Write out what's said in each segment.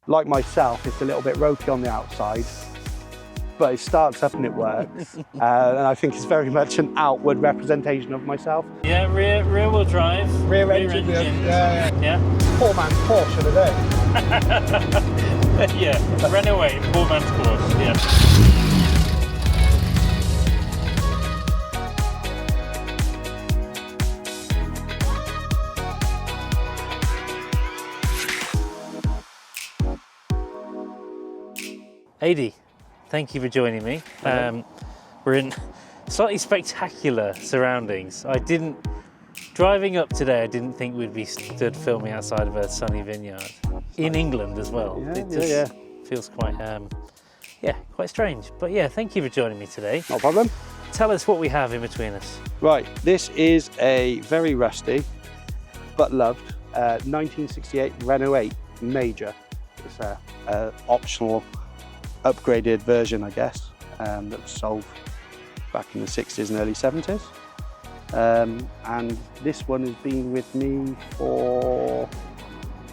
like myself, it's a little bit ropey on the outside, but it starts up and it works. And I think it's very much an outward representation of myself. Yeah, rear wheel drive. Rear engine. Yeah. Poor man's Porsche today. Yeah, Renault 8, poor man's Porsche, yeah. Aidy, thank you for joining me. We're in slightly spectacular surroundings. Driving up today, I didn't think we'd be stood filming outside of a sunny vineyard. In England as well. It just feels quite, quite strange. But yeah, thank you for joining me today. No problem. Tell us what we have in between us. Right, this is a very rusty, but loved, 1968 Renault 8 Major. It's a optional, upgraded version, I guess, that was sold back in the 60s and early 70s. And this one has been with me for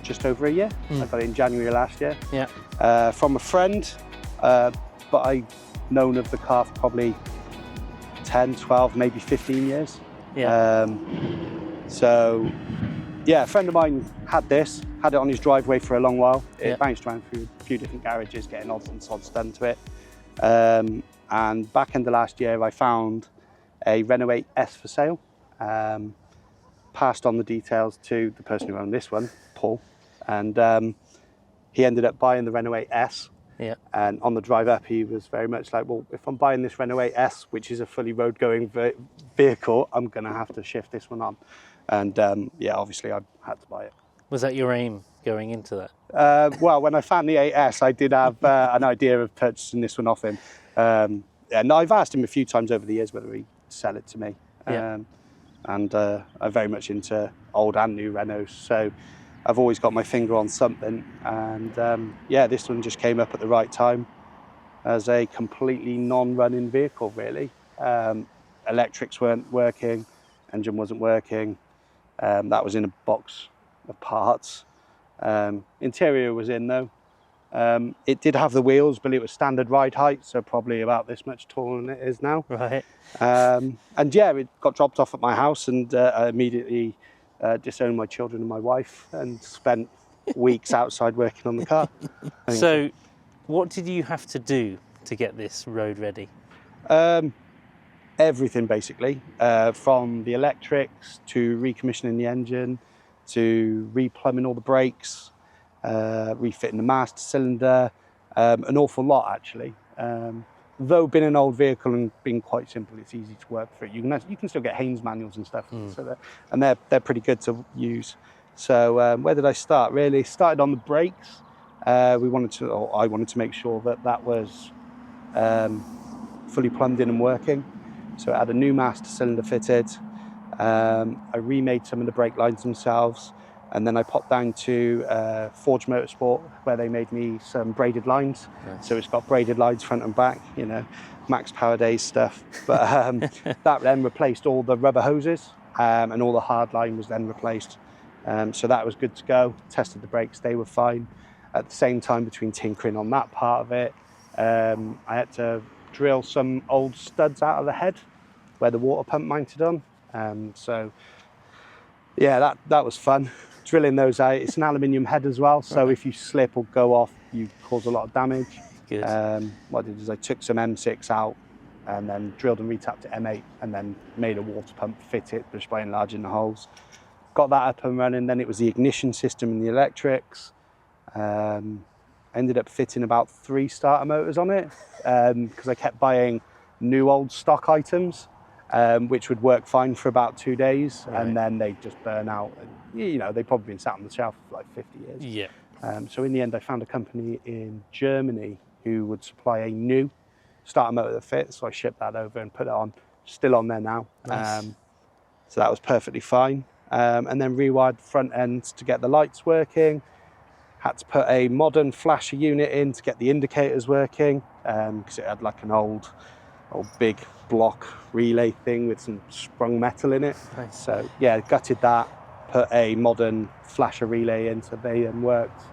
just over a year. I got it in January last year. Yeah. From a friend, but I've known of the car for probably 10, 12, maybe 15 years. Yeah. So, yeah, a friend of mine had it on his driveway for a long while. It bounced around through a few different garages, getting odds and sods done to it. And back end of last year, I found a Renault 8S for sale. Passed on the details to the person who owned this one, Paul, and he ended up buying the Renault 8S. Yeah. And on the drive up, he was very much like, well, if I'm buying this Renault 8S, which is a fully road-going vehicle, I'm going to have to shift this one on. And yeah, obviously I had to buy it. Was that your aim going into that? Well, when I found the 8S, I did have an idea of purchasing this one off him. And I've asked him a few times over the years whether he'd sell it to me. And I'm very much into old and new Renaults, so I've always got my finger on something. And yeah, this one just came up at the right time as a completely non-running vehicle, really. Electrics weren't working, engine wasn't working. That was in a box of parts. Interior was in though. It did have the wheels, but it was standard ride height, so probably about this much taller than it is now. Right. And yeah, it got dropped off at my house, and I immediately disowned my children and my wife and spent weeks outside working on the car. So what did you have to do to get this road ready? Everything basically, from the electrics to recommissioning the engine to replumbing all the brakes, refitting the master cylinder, an awful lot actually. Though being an old vehicle and being quite simple, it's easy to work through. You can still get Haynes manuals and stuff, so they're pretty good to use. So where did I start? Really started on the brakes. I wanted to make sure that was fully plumbed in and working. So it had a new master cylinder fitted. I remade some of the brake lines themselves, and then I popped down to Forge Motorsport, where they made me some braided lines. Nice. So it's got braided lines front and back, you know, Max Power Days stuff. But that then replaced all the rubber hoses, and all the hard line was then replaced. So that was good to go. Tested the brakes, they were fine. At the same time, between tinkering on that part of it, I had to drill some old studs out of the head where the water pump mounted on. So yeah, that was fun. Drilling those out. It's an aluminium head as well, so if you slip or go off, you cause a lot of damage. Good. What I did is I took some M6 out and then drilled and retapped it M8 and then made a water pump, fit it just by enlarging the holes. Got that up and running. Then it was the ignition system and the electrics. Ended up fitting about 3 starter motors on it because I kept buying new old stock items, which would work fine for about 2 days, and then they'd just burn out. You know, they'd probably been sat on the shelf for like 50 years. Yeah. So in the end, I found a company in Germany who would supply a new starter motor that fits. So I shipped that over and put it on. Still on there now. Nice. So that was perfectly fine. And then rewired the front end to get the lights working. Had to put a modern flasher unit in to get the indicators working, because it had like an old big block relay thing with some sprung metal in it. Nice. So yeah, gutted that, put a modern flasher relay in so they then worked.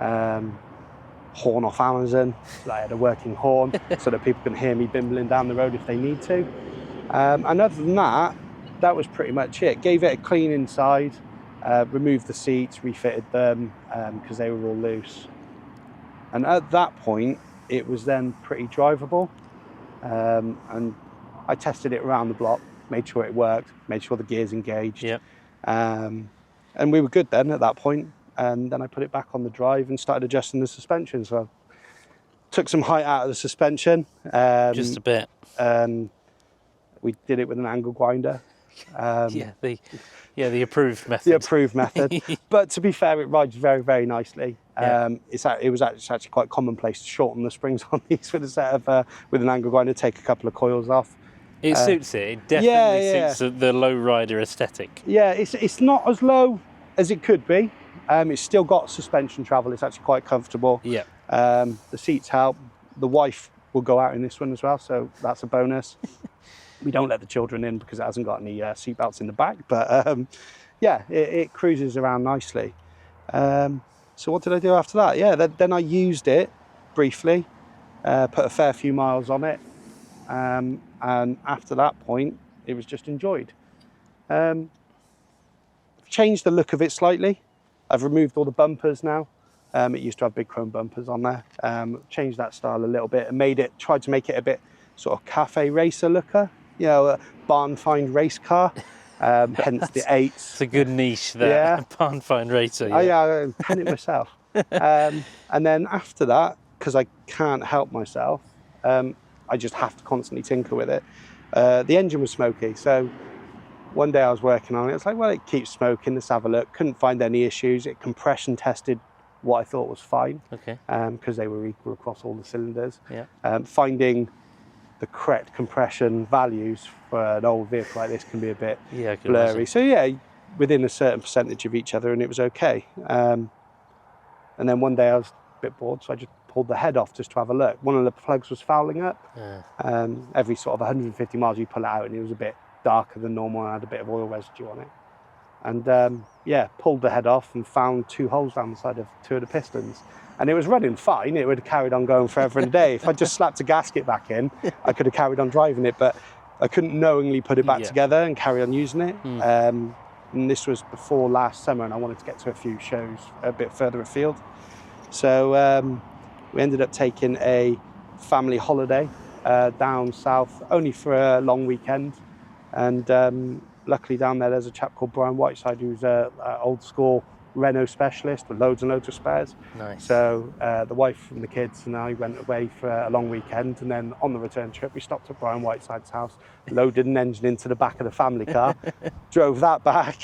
horn off Amazon, so I had a working horn so that people can hear me bimbling down the road if they need to. And other than that, that was pretty much it. Gave it a clean inside, removed the seats, refitted them because they were all loose. And at that point, it was then pretty drivable. And I tested it around the block, made sure it worked, made sure the gears engaged. Yep. And we were good then at that point. And then I put it back on the drive and started adjusting the suspension. So took some height out of the suspension. Just a bit. We did it with an angle grinder. The approved method. The approved method. But to be fair, it rides very, very nicely. It was actually quite commonplace to shorten the springs on these with a set of with an angle grinder, take a couple of coils off. It suits it. It definitely suits the low rider aesthetic. Yeah, it's not as low as it could be. It's still got suspension travel. It's actually quite comfortable. Yeah. The seats help. The wife will go out in this one as well, so that's a bonus. We don't let the children in because it hasn't got any seat belts in the back, but it cruises around nicely. So what did I do after that? Yeah, then I used it briefly, put a fair few miles on it, and after that point, it was just enjoyed. I've changed the look of it slightly. I've removed all the bumpers now. It used to have big chrome bumpers on there. Changed that style a little bit and tried to make it a bit sort of cafe racer looker, a barn find race car, hence the 8s. It's a good niche there, yeah. Barn find racer. Yeah. I pen it myself. And then after that, because I can't help myself, I just have to constantly tinker with it. The engine was smoky, so one day I was working on it. It's like, well, it keeps smoking. Let's have a look. Couldn't find any issues. It compression tested what I thought was fine. Okay. Because they were equal across all the cylinders. Yeah. Finding the correct compression values for an old vehicle like this can be a bit blurry. Imagine. So yeah, within a certain percentage of each other, and it was okay. And then one day I was a bit bored, so I just pulled the head off just to have a look. One of the plugs was fouling up. Yeah. Every sort of 150 miles you pull it out, and it was a bit darker than normal and had a bit of oil residue on it. And pulled the head off and found 2 holes down the side of 2 of the pistons. And it was running fine. It would have carried on going forever and a day. If I just slapped a gasket back in, I could have carried on driving it, but I couldn't knowingly put it back together and carry on using it. And this was before last summer, and I wanted to get to a few shows a bit further afield. So we ended up taking a family holiday down south, only for a long weekend. And luckily down there's a chap called Brian Whiteside, who's a old school Renault specialist with loads and loads of spares. Nice. So the wife and the kids and I went away for a long weekend, and then on the return trip we stopped at Brian Whiteside's house, loaded an engine into the back of the family car, drove that back,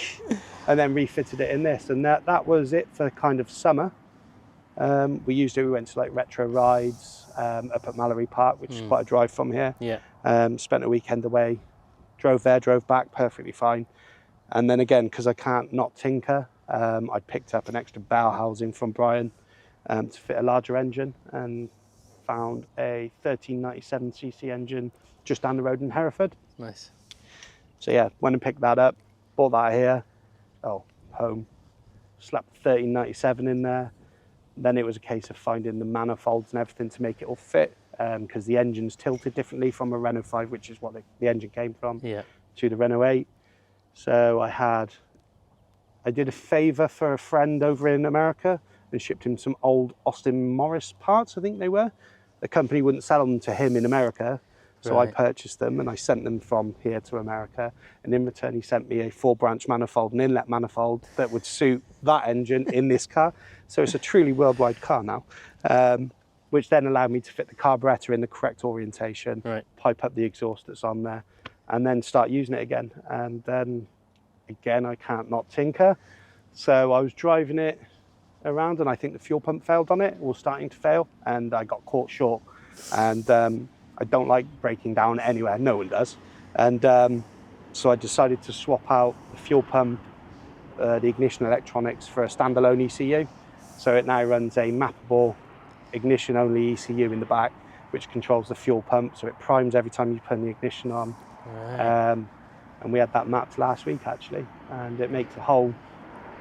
and then refitted it in this. And that was it for kind of summer. We went to like retro rides up at Mallory Park, which is quite a drive from here. Yeah. Spent a weekend away, drove there, drove back, perfectly fine. And then again, because I can't not tinker, I picked up an extra bow housing from Brian to fit a larger engine, and found a 1397cc engine just down the road in Hereford. Nice. So yeah, went and picked that up, bought that here, home, slapped 1397 in there. Then it was a case of finding the manifolds and everything to make it all fit, because the engine's tilted differently from a Renault 5, which is what the engine came from, to the Renault 8. So I did a favour for a friend over in America and shipped him some old Austin Morris parts, I think they were. The company wouldn't sell them to him in America, so I purchased them and I sent them from here to America. And in return, he sent me a 4-branch manifold, an inlet manifold that would suit that engine in this car. So it's a truly worldwide car now, which then allowed me to fit the carburetor in the correct orientation, pipe up the exhaust that's on there, and then start using it again. And then again, I can't not tinker. So I was driving it around, and I think the fuel pump failed on it, or was starting to fail, and I got caught short. And I don't like breaking down anywhere, no one does. And so I decided to swap out the fuel pump, the ignition electronics, for a standalone ECU. So it now runs a mappable ignition-only ECU in the back, which controls the fuel pump, so it primes every time you turn the ignition on. And we had that mapped last week actually, and it makes a whole,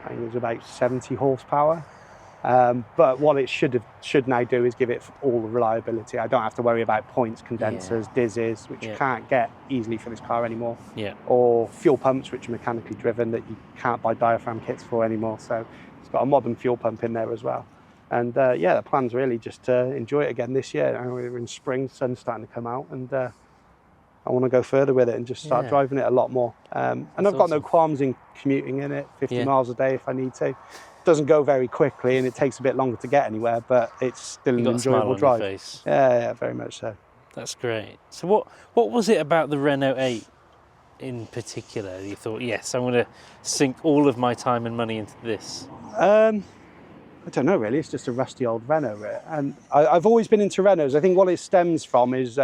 I think it was about 70 horsepower. But what it should now do is give it all the reliability. I don't have to worry about points, condensers, dizzes, which you can't get easily for this car anymore. Or fuel pumps, which are mechanically driven, that you can't buy diaphragm kits for anymore. So it's got a modern fuel pump in there as well. And the plan's really just to enjoy it again this year. We're in spring, sun's starting to come out, and I want to go further with it and just start driving it a lot more. And I've got no qualms in commuting in it, 50 miles a day if I need to. Doesn't go very quickly, and it takes a bit longer to get anywhere, but it's still an enjoyable drive. Your face. Yeah, very much so. That's great. So what was it about the Renault 8 in particular you thought, yes, I'm going to sink all of my time and money into this? I don't know really, it's just a rusty old Renault. And I've always been into Renaults. I think what it stems from is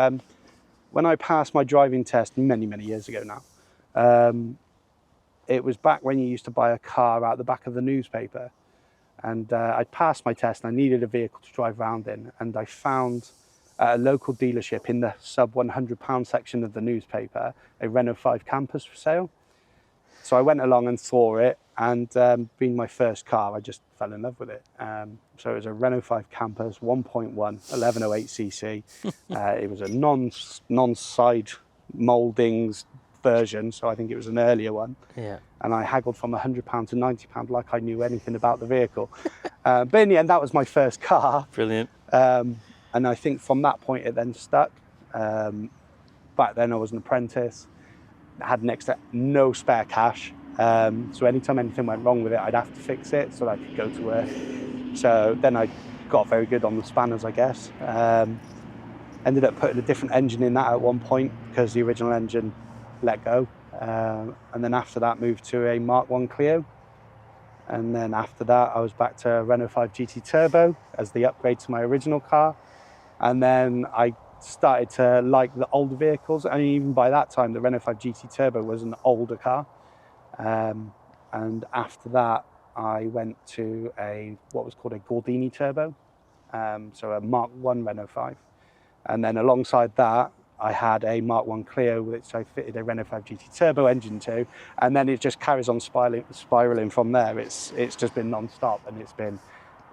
when I passed my driving test many, many years ago now, it was back when you used to buy a car out the back of the newspaper. And I'd passed my test and I needed a vehicle to drive around in. And I found at a local dealership in the sub £100 section of the newspaper, a Renault 5 Campus for sale. So I went along and saw it, and being my first car, I just fell in love with it. So it was a Renault 5 Campus 1.1, 1108cc. It was a non-side mouldings version, so I think it was an earlier one. Yeah. And I haggled from £100 to £90 like I knew anything about the vehicle. But in the end, that was my first car. Brilliant. And I think from that point, it then stuck. Back then, I was an apprentice. I had next to no spare cash. So anytime anything went wrong with it, I'd have to fix it so that I could go to work. So then I got very good on the spanners, I guess. Ended up putting a different engine in that at one point because the original engine let go. And then after that, moved to a Mark 1 Clio. And then after that, I was back to a Renault 5 GT Turbo as the upgrade to my original car. And then I started to like the older vehicles. And even by that time, the Renault 5 GT Turbo was an older car. And after that, I went to what was called a Gordini Turbo. So a Mark 1 Renault 5. And then alongside that, I had a Mark 1 Clio, which I fitted a Renault 5 GT Turbo engine to, and then it just carries on spiraling from there. It's just been non-stop, and it's been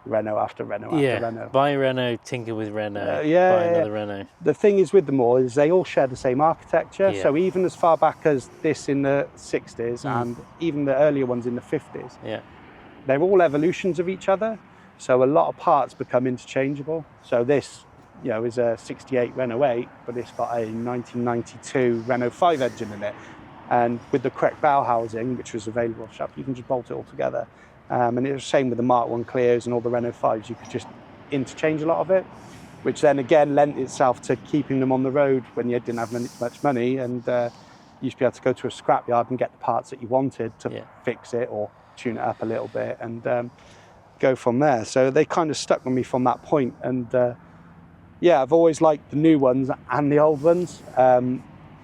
Renault after Renault after Renault. Buy Renault, tinker with Renault, buy another Renault. The thing is with them all is they all share the same architecture, so even as far back as this in the 60s and even the earlier ones in the 50s, they're all evolutions of each other, so a lot of parts become interchangeable. So this is a 68 Renault 8, but it's got a 1992 Renault 5 engine in it. And with the correct bow housing, which was available off shop, you can just bolt it all together. And it was the same with the Mark 1 Clios and all the Renault 5s. You could just interchange a lot of it, which then again lent itself to keeping them on the road when you didn't have much money. And you used to be able to go to a scrapyard and get the parts that you wanted to fix it or tune it up a little bit and go from there. So they kind of stuck with me from that point. And I've always liked the new ones and the old ones.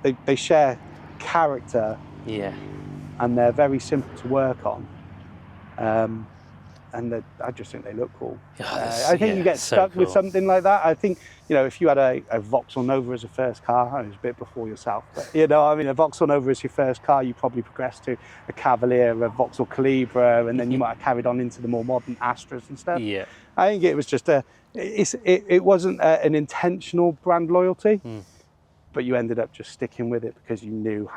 They share character, and they're very simple to work on. And I just think they look cool. I think you get stuck with something like that. I think, if you had a Vauxhall Nova as a first car, it was a bit before yourself, but a Vauxhall Nova as your first car, you probably progressed to a Cavalier, a Vauxhall Calibra, and then you might have carried on into the more modern Astras and stuff. Yeah. I think it was just it wasn't an intentional brand loyalty, but you ended up just sticking with it because you knew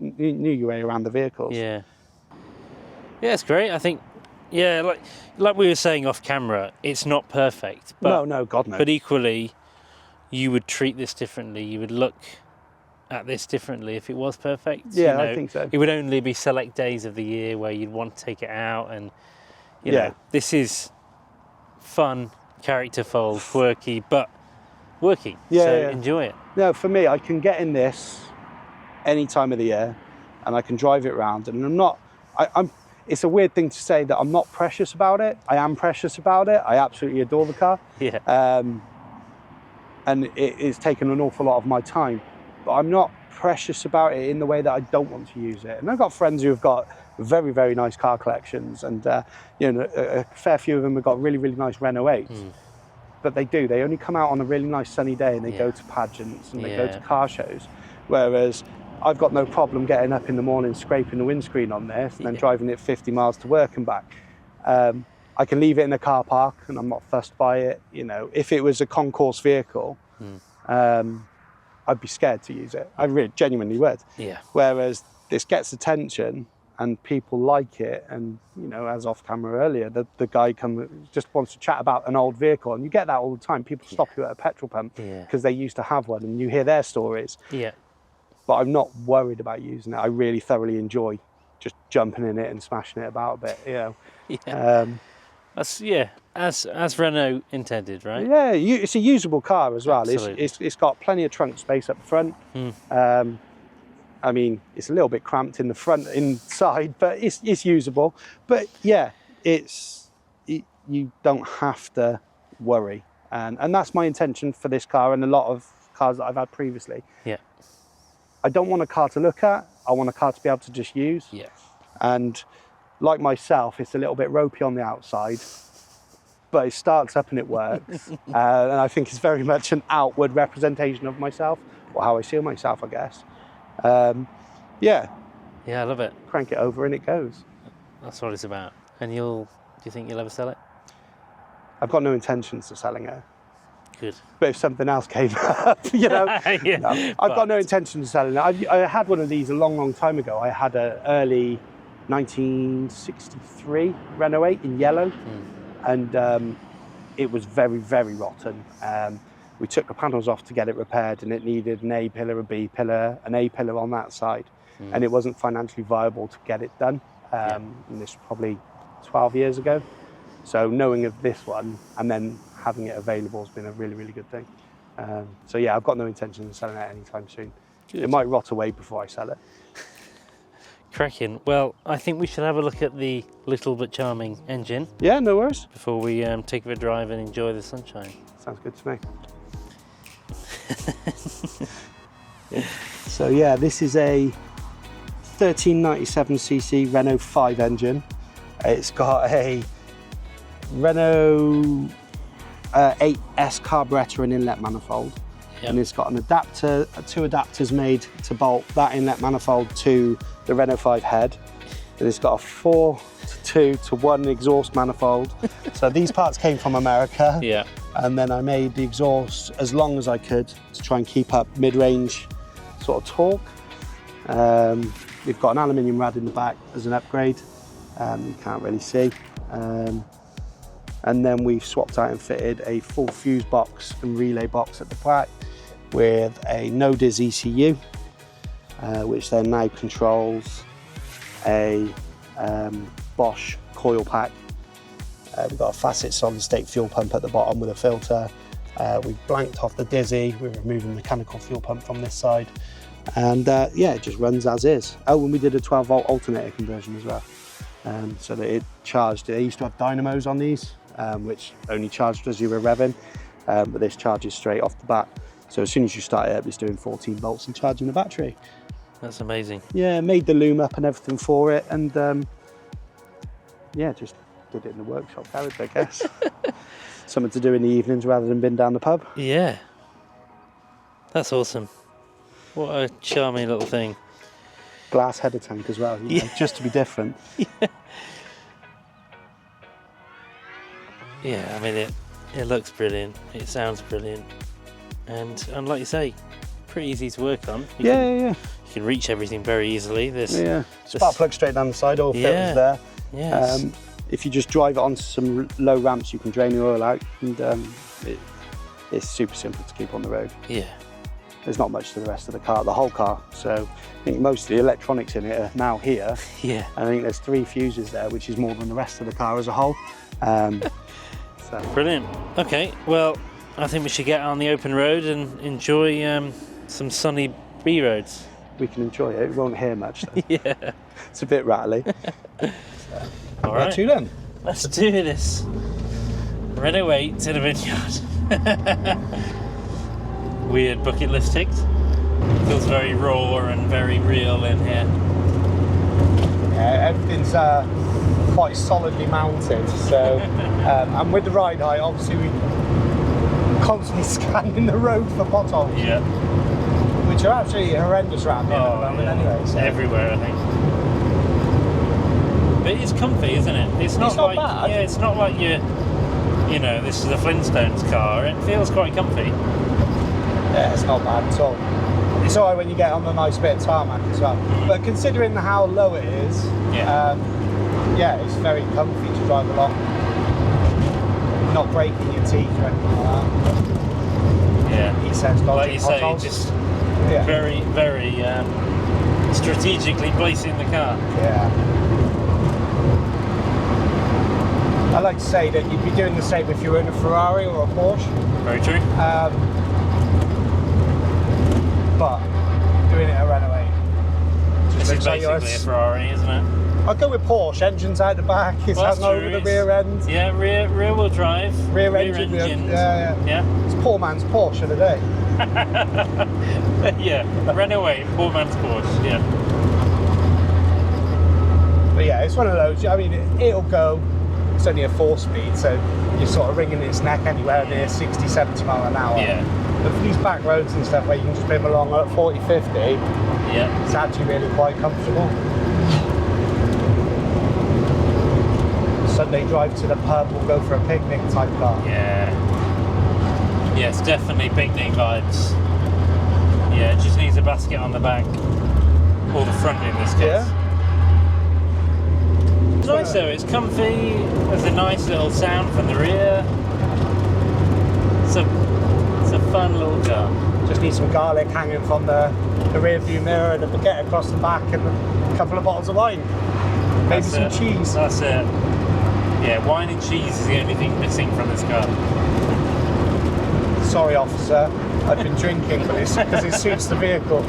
you knew your way around the vehicles. Yeah, it's great. I think, like we were saying off camera, it's not perfect. But, no, God no. But equally, you would treat this differently. You would look at this differently if it was perfect. Yeah, I think so. It would only be select days of the year where you'd want to take it out, and this is fun, characterful, quirky, but working. So enjoy it. No, for me, I can get in this any time of the year, and I can drive it around, and I'm it's a weird thing to say that I'm not precious about it. I am precious about it. I absolutely adore the car. And it's taken an awful lot of my time, but I'm not precious about it in the way that I don't want to use it. And I've got friends who have got very, very nice car collections, and a fair few of them have got really, really nice Renault 8s. But they only come out on a really nice sunny day, and they go to pageants and they go to car shows. Whereas I've got no problem getting up in the morning, scraping the windscreen on this, and then driving it 50 miles to work and back. I can leave it in a car park and I'm not fussed by it. You know, if it was a concourse vehicle, I'd be scared to use it. I really genuinely would. Yeah. Whereas this gets attention and people like it, and you know, as off camera earlier, the guy just wants to chat about an old vehicle, and you get that all the time. People stop you at a petrol pump because they used to have one, and you hear their stories. Yeah. But I'm not worried about using it. I really thoroughly enjoy just jumping in it and smashing it about a bit. You know. Yeah. As Renault intended, right? Yeah, it's a usable car as well. Absolutely. It's got plenty of trunk space up front. I mean, it's a little bit cramped in the front inside, but it's usable. But yeah, you don't have to worry, and that's my intention for this car and a lot of cars that I've had previously. Yeah. I don't want a car to look at. I want a car to be able to just use. Yeah. And like myself, it's a little bit ropey on the outside, but it starts up and it works. And I think it's very much an outward representation of myself, or how I see myself, I guess. Yeah, I love it. crank it over and it goes. That's what it's about. And do you think you'll ever sell it? I've got no intentions of selling it. Good. But if something else came up, you know, Yeah, no, I've got no intention of selling it. I had one of these a long, long time ago. I had an early 1963 Renault 8 in yellow, and it was very, very rotten. We took the panels off to get it repaired, and it needed an A pillar, a B pillar, an A pillar on that side, and it wasn't financially viable to get it done. And this was probably 12 years ago. So knowing of this one and then having it available has been a really, really good thing. So yeah, I've got no intention of selling it anytime soon. Good. It might rot away before I sell it. Cracking. Well, I think we should have a look at the little but charming engine Yeah, no worries. before we take it for a drive and enjoy the sunshine. Sounds good to me. So yeah, this is a 1397cc Renault 5 engine. It's got a Renault 8S carburettor and inlet manifold. Yep. And it's got an adapter, two adapters made to bolt that inlet manifold to the Renault 5 head. And it's got a 4:2:1 exhaust manifold. So these parts came from America. Yeah. And then I made the exhaust as long as I could to try and keep up mid-range sort of torque. We've got an aluminium rad in the back as an upgrade. You can't really see. And then we've swapped out and fitted a full fuse box and relay box at the back with a no-diz ECU, which then now controls a Bosch coil pack. We've got a facet solid state fuel pump at the bottom with a filter. We've blanked off the Dizzy. We're removing the mechanical fuel pump from this side. And yeah, it just runs as is. Oh, and we did a 12-volt alternator conversion as well. So that it charged. They used to have dynamos on these, which only charged as you were revving, but this charges straight off the bat. So as soon as you start it up, it's doing 14 volts and charging the battery. That's amazing. Yeah, made the loom up and everything for it, and yeah, just did it in the workshop garage, I guess. Something to do in the evenings rather than bin down the pub. Yeah. That's awesome. What a charming little thing. Glass header tank as well, you know, just to be different. Yeah, I mean, it looks brilliant. It sounds brilliant. And like you say, pretty easy to work on. You Yeah. You can reach everything very easily. Spark plug straight down the side, all filters there. Yes. If you just drive it onto some low ramps, you can drain the oil out, and it's super simple to keep on the road. Yeah. There's not much to the rest of the car, the whole car. So I think most of the electronics in it are now here. Yeah. I think there's 3 fuses there, which is more than the rest of the car as a whole. So. Brilliant. Okay, well, I think we should get on the open road and enjoy some sunny B roads. We can enjoy it. We won't hear much though. Yeah. It's a bit rattly. All right. Where to then? Let's do this. Renault 8 to the vineyard. Weird bucket list ticked. Feels very raw and very real in here. Yeah, everything's quite solidly mounted. So, and with the ride height, obviously we constantly scanning the road for potholes. Yeah. Which are absolutely horrendous around here at the moment anyway. So. Everywhere, I think. but it's comfy, isn't it? It's not like bad. yeah, it's not like you know, this is a Flintstones car. It feels quite comfy. Yeah, it's not bad at all. It's alright when you get on a nice bit of tarmac as well. But considering how low it is, yeah, it's very comfy to drive along. Not breaking your teeth or anything like that. Yeah. He says, like you say, just very, very strategically placing the car. Yeah. I like to say that you'd be doing the same if you were in a Ferrari or a Porsche. Very true. But doing it a Renault. This is basically a Ferrari, isn't it? I'll go with Porsche. Engine's out the back. It's hung over the rear end. Yeah, rear wheel drive. Rear engine. Yeah. It's poor man's Porsche of the day. Yeah, Renault, poor man's Porsche. Yeah. But yeah, it's one of those. I mean, it'll go. It's only a 4-speed, so you're sort of wringing its neck anywhere near 60, 70 mile an hour. Yeah. But for these back roads and stuff where you can just bring them along at 40, 50, yeah, it's actually really quite comfortable. Sunday drive to the pub, we'll go for a picnic type car. Yeah. Yes, definitely picnic vibes. Yeah, it just needs a basket on the back. Or the front in this case. Yeah. It's nice though, it's comfy, there's a nice little sound from the rear. It's a fun little car. Just need some garlic hanging from the rear view mirror and a baguette across the back and a couple of bottles of wine. Maybe some cheese. That's it. Yeah, wine and cheese is the only thing missing from this car. Sorry officer, I've been drinking but it's because it suits the vehicle.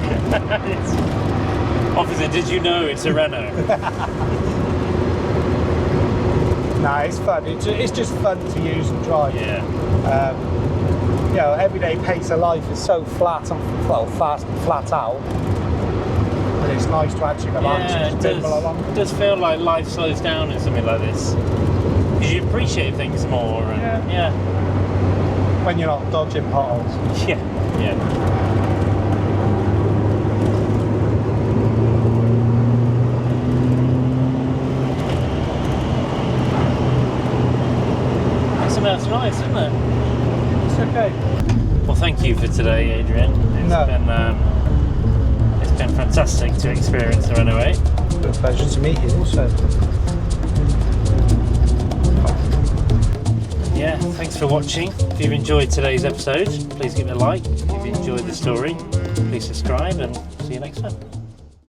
Officer, did you know it's a Renault? Nah, it's fun. It's just fun to use and drive. Yeah. You know, everyday pace of life is so flat and flat out. But it's nice to actually relax and just bimble along. It does feel like life slows down in something like this. Because you appreciate things more. And, yeah. When you're not dodging potholes. Yeah. Yeah. That's nice, isn't it? It's okay. Well, thank you for today, Adrien. It's been fantastic to experience the Renault. It's been a pleasure to meet you also. Yeah, thanks for watching. If you've enjoyed today's episode, please give it a like. If you enjoyed the story, please subscribe and see you next time.